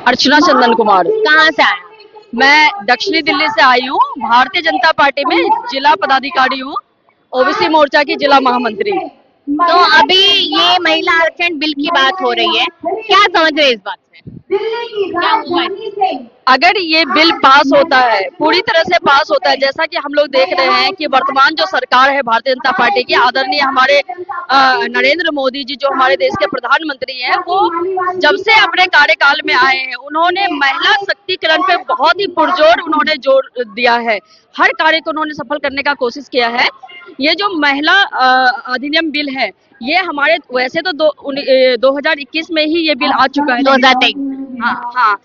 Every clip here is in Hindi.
अर्चना चंदन कुमार। कहाँ से आए? मैं दक्षिणी दिल्ली से आई हूँ। भारतीय जनता पार्टी में जिला पदाधिकारी हूँ, ओबीसी मोर्चा की जिला महामंत्री। तो अभी ये महिला आरक्षण बिल की बात हो रही है, क्या समझ रहे हैं इस बात से? क्या होगा इससे? अगर ये बिल पास होता है, पूरी तरह से पास होता है, जैसा कि हम लोग देख रहे हैं कि वर्तमान जो सरकार है भारतीय जनता पार्टी की, आदरणीय हमारे नरेंद्र मोदी जी जो हमारे देश के प्रधानमंत्री हैं, वो जब से अपने कार्यकाल में आए हैं, उन्होंने महिला शक्तिकरण पे बहुत ही पुरजोर उन्होंने जोर दिया है। हर कार्य को उन्होंने सफल करने का कोशिश किया है। ये जो महिला अधिनियम बिल है, ये हमारे वैसे तो 2021 में ही ये बिल आ चुका है, 2023। हाँ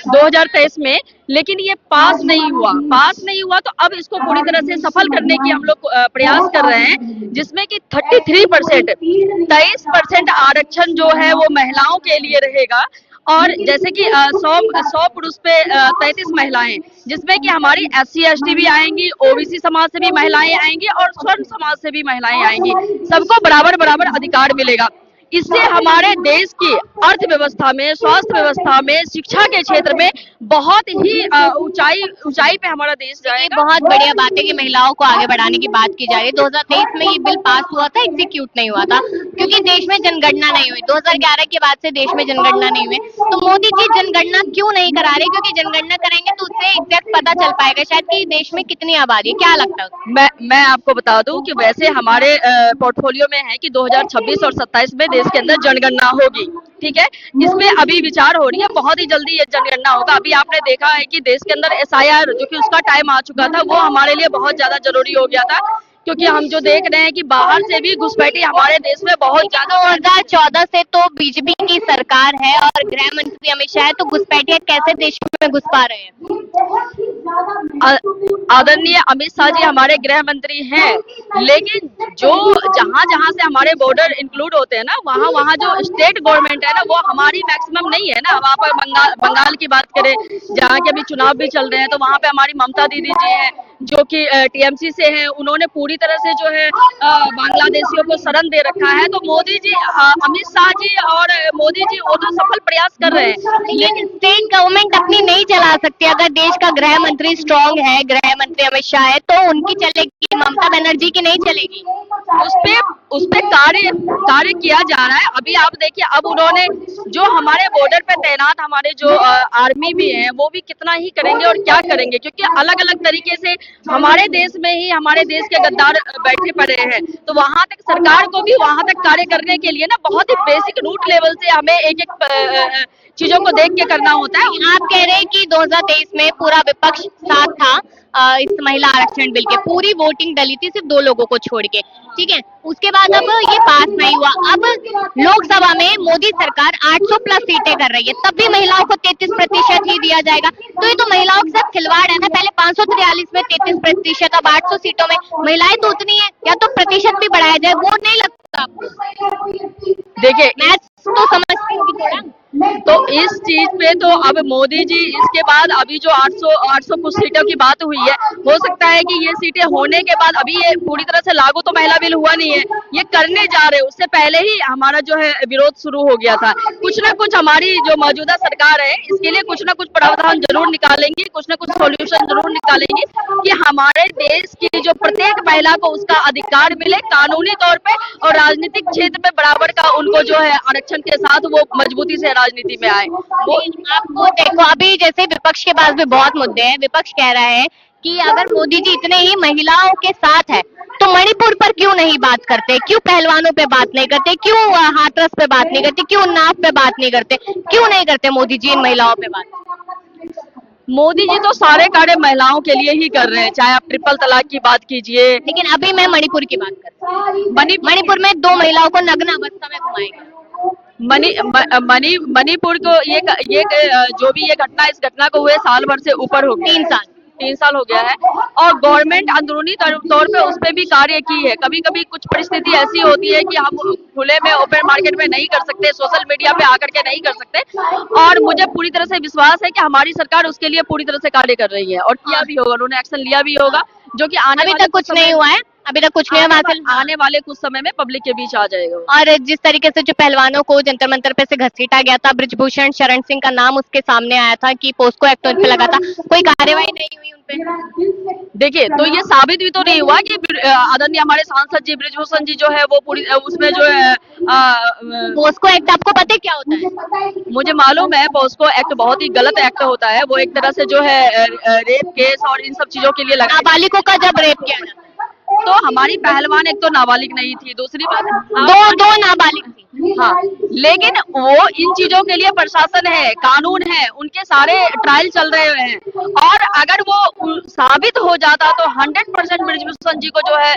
2023 में, लेकिन ये पास नहीं हुआ। तो अब इसको पूरी तरह से सफल करने की हम लोग प्रयास कर रहे हैं, जिसमें कि 33% 23% आरक्षण जो है वो महिलाओं के लिए रहेगा। और जैसे कि 100 पुरुष पे 33 महिलाएं, जिसमें कि हमारी SC ST भी आएंगी, ओबीसी समाज से भी महिलाएं आएंगी और स्वर्ण समाज से भी महिलाएं आएंगी। सबको बराबर बराबर अधिकार मिलेगा। इससे हमारे देश की अर्थव्यवस्था में, स्वास्थ्य व्यवस्था में, शिक्षा के क्षेत्र में बहुत ही ऊंचाई पे हमारा देश जाएगा। बहुत बढ़िया बात है कि महिलाओं को आगे बढ़ाने की बात की जा रही है। 2023 में ये बिल पास हुआ था, एग्जीक्यूट नहीं हुआ था क्योंकि देश में जनगणना नहीं हुई। 2011 के बाद से देश में जनगणना नहीं हुई। तो मोदी जी जनगणना क्यों नहीं करा रहे? क्योंकि जनगणना कराएंगे तो उससे एग्जैक्ट पता चल पाएगा शायद कि देश में कितनी आबादी है। क्या लगता है? मैं आपको बता दूं कि वैसे हमारे पोर्टफोलियो में है कि 2026 और 27 में देश के अंदर जनगणना होगी, ठीक है। इसमें अभी विचार हो रही है, बहुत ही जल्दी ये जनगणना होगा। अभी आपने देखा है कि देश के अंदर SIR जो कि उसका टाइम आ चुका था, वो हमारे लिए बहुत ज्यादा जरूरी हो गया था, क्योंकि हम जो देख रहे हैं कि बाहर से भी घुसपैठी हमारे देश में बहुत ज्यादा। 2014 से तो बीजेपी की सरकार है और गृह मंत्री अमित शाह है, तो घुसपैठिया कैसे देश में घुस पा रहे हैं? आदरणीय अमित शाह जी हमारे गृह मंत्री हैं, लेकिन जो जहां जहां से हमारे बॉर्डर इंक्लूड होते हैं ना, वहां जो स्टेट गवर्नमेंट है ना, वो हमारी मैक्सिमम नहीं है ना। वहां पर बंगाल की बात करें, जहाँ के अभी चुनाव भी चल रहे हैं, तो वहां पे हमारी ममता दीदी जी हैं जो कि TMC से हैं। उन्होंने पूरी तरह से जो है बांग्लादेशियों को शरण दे रखा है। तो मोदी जी, अमित शाह जी और मोदी जी वो तो सफल प्रयास कर रहे हैं, लेकिन स्टेट गवर्नमेंट अपनी नहीं चला सकती। अगर देश का गृह मंत्री स्ट्रांग है, गृह मंत्री अमित शाह है, तो उनकी चलेगी, ममता बनर्जी की नहीं चलेगी। उस पे कार्य किया जा रहा है। अभी आप देखिए, अब उन्होंने जो हमारे बॉर्डर पे तैनात हमारे जो आर्मी भी हैं, वो भी कितना ही करेंगे और क्या करेंगे, क्योंकि अलग अलग तरीके से हमारे देश में ही हमारे देश के गद्दार बैठे पड़े हैं। तो वहां तक सरकार को भी वहां तक कार्य करने के लिए ना बहुत ही बेसिक रूट लेवल से हमें एक एक चीजों को देख के करना होता है। आप कह रहे हैं कि 2023 में पूरा विपक्ष साथ था इस महिला आरक्षण बिल के, पूरी वोटिंग डली थी सिर्फ 2 लोगों को छोड़ के, ठीक है। उसके बाद अब ये पास नहीं हुआ। अब लोकसभा में मोदी सरकार 800 प्लस सीटें कर रही है, तब भी महिलाओं को 33% ही दिया जाएगा। तो ये तो महिलाओं के साथ खिलवाड़ है ना। पहले 543 में 33%, अब 800 सीटों में महिलाएं तो उतनी है। या तो प्रतिशत भी बढ़ाया जाए, वो नहीं लगता आपको? देखिए, मैं तो समझती हूँ थोड़ा। तो इस चीज पे तो अब मोदी जी, इसके बाद अभी जो 800 कुछ सीटों की बात हुई है, हो सकता है कि ये सीटें होने के बाद, अभी ये पूरी तरह से लागू तो महिला बिल हुआ नहीं है, ये करने जा रहे हैं। उससे पहले ही हमारा जो है विरोध शुरू हो गया था। कुछ ना कुछ हमारी जो मौजूदा सरकार है, इसके लिए कुछ ना कुछ प्रावधान जरूर निकालेंगी, कुछ ना कुछ सोल्यूशन जरूर निकालेंगी कि हमारे देश की जो प्रत्येक महिला को उसका अधिकार मिले कानूनी तौर पे, और राजनीतिक क्षेत्र में बराबर का उनको जो है आरक्षण के साथ वो मजबूती से राजनीति में आए। आपको देखो, अभी जैसे विपक्ष के पास भी बहुत मुद्दे हैं। विपक्ष कह रहा है कि अगर मोदी जी इतने ही महिलाओं के साथ है, तो मणिपुर पर क्यों नहीं बात करते? क्यों पहलवानों पे बात नहीं करते? क्यों हाथरस पे बात नहीं करते? क्यों उन्नाव पे बात नहीं करते? क्यों नहीं करते मोदी जी इन महिलाओं पे बात? मोदी जी तो सारे कार्य महिलाओं के लिए ही कर रहे हैं, चाहे आप ट्रिपल तलाक की बात कीजिए। लेकिन अभी मैं मणिपुर की बात कर रही हूँ। मणिपुर में 2 महिलाओं को नग्न अवस्था में घुमाया गया। मणिपुर को ये जो भी ये घटना, इस घटना को हुए साल भर से ऊपर हो गया, 3 साल हो गया है, और गवर्नमेंट अंदरूनी तौर पे उस पर भी कार्य की है। कभी कभी कुछ परिस्थिति ऐसी होती है कि हम खुले में ओपन मार्केट में नहीं कर सकते, सोशल मीडिया पे आकर के नहीं कर सकते, और मुझे पूरी तरह से विश्वास है कि हमारी सरकार उसके लिए पूरी तरह से कार्य कर रही है और किया भी होगा, उन्होंने एक्शन लिया भी होगा, जो कि आने अभी तक कुछ नहीं हुआ है। अभी तक कुछ नहीं हासिल। आने वाले कुछ समय में पब्लिक के बीच आ जाएगा वो। और जिस तरीके से जो पहलवानों को जंतर मंतर पे से घसीटा गया था, ब्रिजभूषण शरण सिंह का नाम उसके सामने आया था कि पोस्को एक्ट उन पे लगा था, कोई कार्यवाही नहीं हुई उन पे। देखिए, तो ये साबित भी तो नहीं हुआ कि आदरणीय हमारे सांसद जी ब्रिजभूषण जी जो है वो पूरी उसमें जो है पोस्को एक्ट आपको पता है क्या होता है? मुझे मालूम है पोस्को एक्ट बहुत ही गलत एक्ट होता है। वो एक तरह से जो है रेप केस और इन सब चीजों के लिए लगा। नाबालिगों का जब रेप किया जाता है तो हमारी पहलवान एक तो नाबालिग नहीं थी, दूसरी बात दो नाबालिग थी। हाँ, लेकिन वो इन चीजों के लिए प्रशासन है, कानून है, उनके सारे ट्रायल चल रहे हैं और अगर वो साबित हो जाता तो 100% ब्रिजभूषण जी को जो है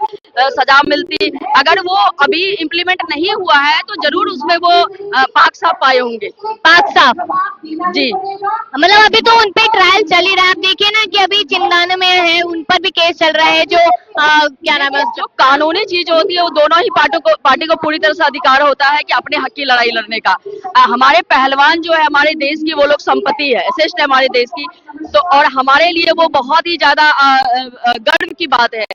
सजा मिलती। अगर वो अभी इम्प्लीमेंट नहीं हुआ है तो जरूर उसमें वो पाक साफ पाए होंगे। पाक साफ जी, मतलब अभी तो उनपे ट्रायल चल ही रहा है। आप देखिए ना कि अभी चिंदान में है, उन पर भी केस चल रहा है। जो क्या नाम है, जो कानूनी चीज होती है वो दोनों ही पार्टी को पूरी तरह से अधिकार होता है कि अपने हक की लड़ाई लड़ने का। हमारे पहलवान जो है हमारे देश की, वो लोग संपत्ति है, श्रेष्ठ है हमारे देश की। तो और हमारे लिए वो बहुत ही ज्यादा गर्व की बात है।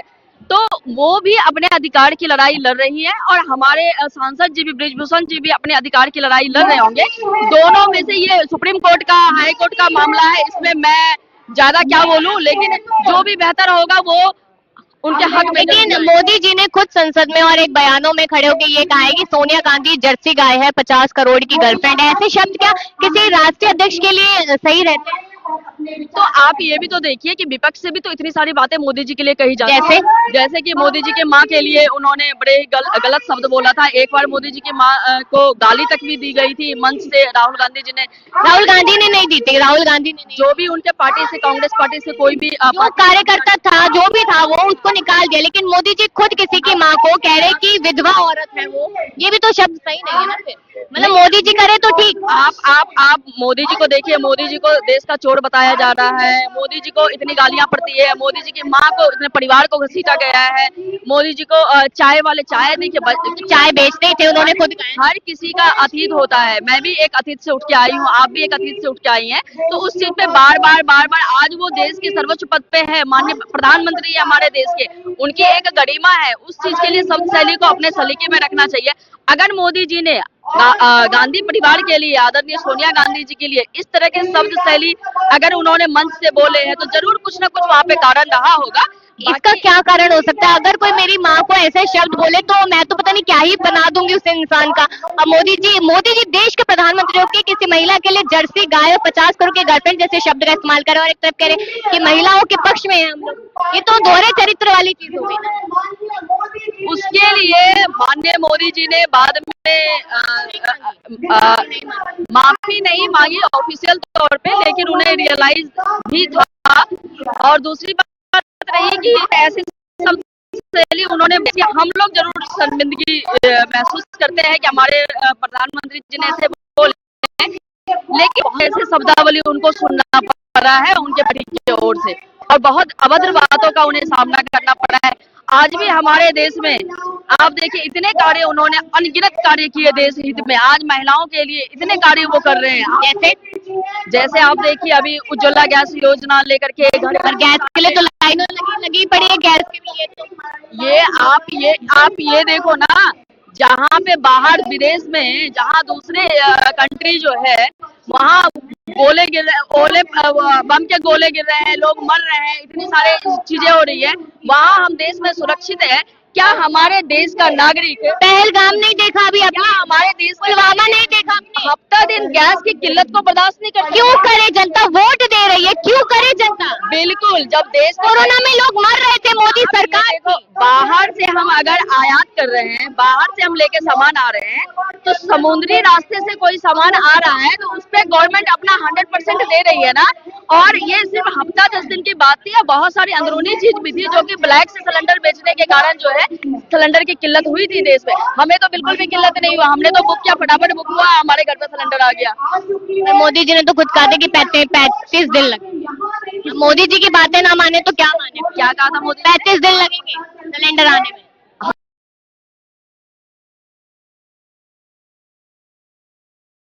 तो वो भी अपने अधिकार की लड़ाई लड़ रही है और हमारे सांसद जी भी, ब्रिजभूषण जी भी अपने अधिकार की लड़ाई लड़ रहे होंगे। दोनों में से ये सुप्रीम कोर्ट का, हाई कोर्ट का मामला है, इसमें मैं ज्यादा क्या बोलूं, लेकिन जो भी बेहतर होगा वो उनके हक में। लेकिन मोदी जी ने खुद संसद में और एक बयानों में खड़े होकर ये कहा है कि सोनिया गांधी जर्सी गाय है, 50 करोड़ की गर्लफ्रेंड है। ऐसे शब्द क्या किसी राष्ट्रीय अध्यक्ष के लिए सही रहते हैं? तो आप ये भी तो देखिए कि विपक्ष से भी तो इतनी सारी बातें मोदी जी के लिए कही जाती हैं। जैसे कि मोदी जी के माँ के लिए उन्होंने बड़े ही गलत शब्द बोला था। एक बार मोदी जी की माँ को गाली तक भी दी गई थी मंच से। राहुल गांधी जी ने नहीं दी थी। राहुल गांधी ने जो भी उनके पार्टी से, कांग्रेस पार्टी से कोई भी जो कार्यकर्ता था, जो भी था, वो उसको निकाल दिया। लेकिन मोदी जी खुद किसी की माँ को कह रहे कि विधवा औरत है वो, ये भी तो शब्द सही नहीं है ना फिर। मतलब मोदी जी करे तो ठीक। आप मोदी जी को देखिए, मोदी जी को देश का चोर बताया जा रहा है, मोदी जी को इतनी गालियां पड़ती है, मोदी जी की माँ को, इतने परिवार को घसीटा गया है, मोदी जी को चाय वाले चाय देखिए, चाय बेचते थे उन्होंने खुद कहा। हर किसी का अतीत होता है। मैं भी एक अतीत से उठ के आई हूँ, आप भी एक अतीत से उठ के आई हैं। तो उस चीज पे बार बार आज वो देश के सर्वोच्च पद पे है, माननीय प्रधानमंत्री है हमारे देश के, उनकी एक गरिमा है। उस चीज के लिए सब शैली को अपने सलीके में रखना चाहिए। अगर मोदी जी ने गांधी परिवार के लिए, आदरणीय सोनिया गांधी जी के लिए इस तरह के शब्द शैली अगर उन्होंने मंच से बोले हैं तो जरूर कुछ ना कुछ वहाँ पे कारण रहा होगा। इसका क्या कारण हो सकता है? अगर कोई मेरी माँ को ऐसे शब्द बोले तो मैं तो पता नहीं क्या ही बना दूंगी उस इंसान का। और मोदी जी देश के प्रधानमंत्री होकर किसी महिला के लिए जर्सी गाय और 50 करोड़ की गर्लफ्रेंड जैसे शब्द का इस्तेमाल करे और एक तरफ कह रहे कि महिलाओं के पक्ष में है हम लोग। ये तो दोहरे चरित्र वाली चीज हो गई ना। उसके लिए माननीय मोदी जी ने बाद में माफी नहीं मांगी ऑफिशियल तौर पे, लेकिन उन्हें रियलाइज भी था। और दूसरी बात रही कि ऐसी शैली उन्होंने, हम लोग जरूर शर्मिंदगी महसूस करते हैं कि हमारे प्रधानमंत्री जी ने ऐसे बोले, लेकिन ऐसे शब्दावली उनको सुनना पड़ रहा है उनके पार्टी की ओर से और बहुत अभद्र बातों का उन्हें सामना करना पड़ा है। आज भी हमारे देश में आप देखिए इतने कार्य उन्होंने, अनगिनत कार्य किए देश हित में। आज महिलाओं के लिए इतने कार्य वो कर रहे हैं। जैसे आप देखिए अभी उज्ज्वला गैस योजना लेकर के, घर पर गैस के लिए तो लाइनों लगी पड़ी है गैस के लिए। तो आप ये देखो ना, जहाँ पे बाहर विदेश में, जहाँ दूसरे कंट्री जो है वहाँ गोले गिर रहे, बम के गोले गिर रहे हैं, लोग मर रहे हैं, इतनी सारे चीजें हो रही है, वहाँ हम देश में सुरक्षित है। क्या हमारे देश का नागरिक पहलगाम नहीं देखा अभी? क्या हमारे देश पुलवामा नहीं देखा? हफ्ता दिन गैस की किल्लत को बर्दाश्त नहीं कर? क्यों करे जनता? वोट दे रही है, क्यों करे जनता? बिल्कुल, जब देश कोरोना में लोग मर रहे थे, मोदी सरकार को बाहर से हम अगर आयात कर रहे हैं, बाहर से हम लेके सामान आ रहे हैं, तो समुद्री रास्ते से कोई सामान आ रहा है तो उस पर गवर्नमेंट अपना 100% दे रही है ना। और ये सिर्फ हफ्ता 10 दिन की बात थी, बहुत सारी अंदरूनी चीज भी थी जो कि ब्लैक से सिलेंडर बेचने के कारण जो है सिलेंडर की किल्लत हुई थी देश में। हमें तो बिल्कुल भी किल्लत नहीं हुआ, हमने तो बुक किया, फटाफट बुक हुआ, हमारे घर पे सिलेंडर आ गया। मोदी जी ने तो खुद कहा था कि 35 दिन लगे। मोदी जी की बातें ना माने तो क्या माने? क्या कहा था मोदी? 35 दिन लगेंगे सिलेंडर आने में।